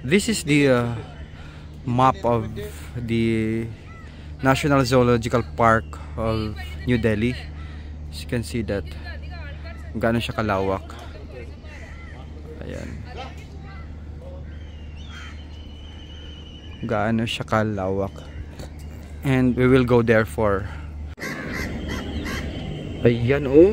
This is the map of the National Zoological Park of New Delhi. As you can see that gaano siya kalawak. Ayan. Gaano siya kalawak. And we will go there for. Ayan oh.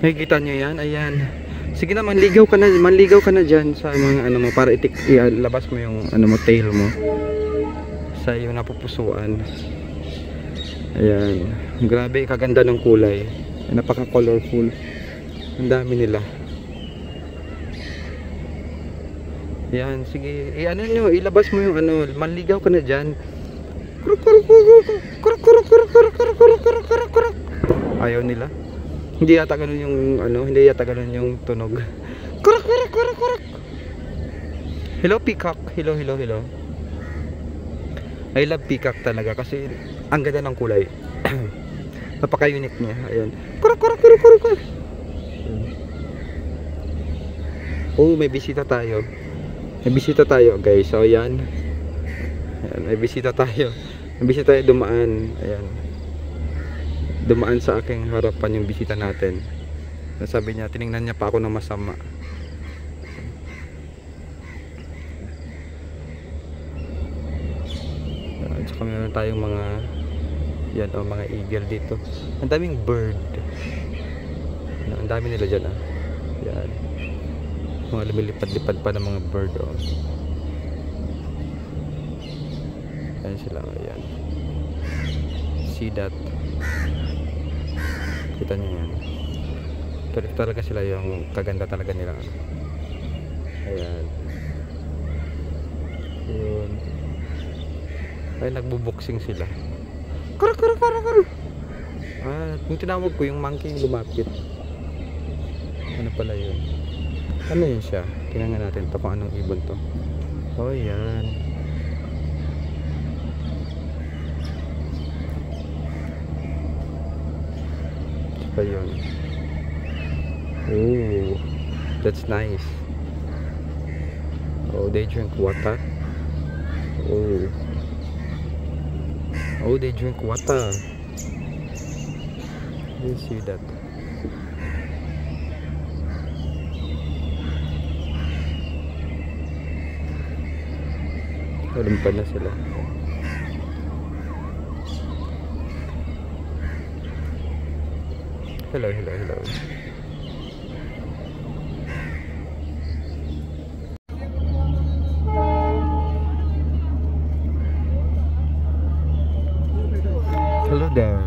Nakikita niyo yan? Ayan. Sige na, manligaw ka na dyan sa mga ano mo para ilabas mo yung ano mo, tail mo sa yung napupusuan. Ayan. Grabe, kaganda ng kulay. Napaka colorful. Ang dami nila. Ayan, sige. Ano nyo, ilabas mo yung ano, manligaw ka na dyan. Ayaw nila. Hindi yata ganun yung ano, hindi yata ganun yung tunog. Hello peacock. Hello. I love peacock talaga kasi ang ganda ng kulay. Napaka-unique niya. Ayan. Oh, may bisita tayo. Guys. So ayan. Ayan, may bisita tayo. May bisita tayo dumaan. Ayan. Dumaan sa aking harapan yung bisita natin. Sabi niya, tiningnan niya pa ako ng masama. At saka meron tayong mga yan o, mga eagle dito. Ang daming bird. Ang dami nila dyan ah. Yan. Mga lumilipad-lipad pa ng mga bird o. Ayan sila. Ayan. See that? Kita nyo yan. Talaga sila yung kaganda talaga nila. Ayan. Yun. Ay, nagbuboxing sila. Kar. Ah, yung tinawag ko yung monkey yung lumapit. Ano pala yun? Ano yun siya? Tingnan natin ito kung anong ibon to. Oh, yan. Ayun. Oh, that's nice. Oh, they drink water. Oh, they drink water. You see that? Lumipad na sila. Hello. Hello there.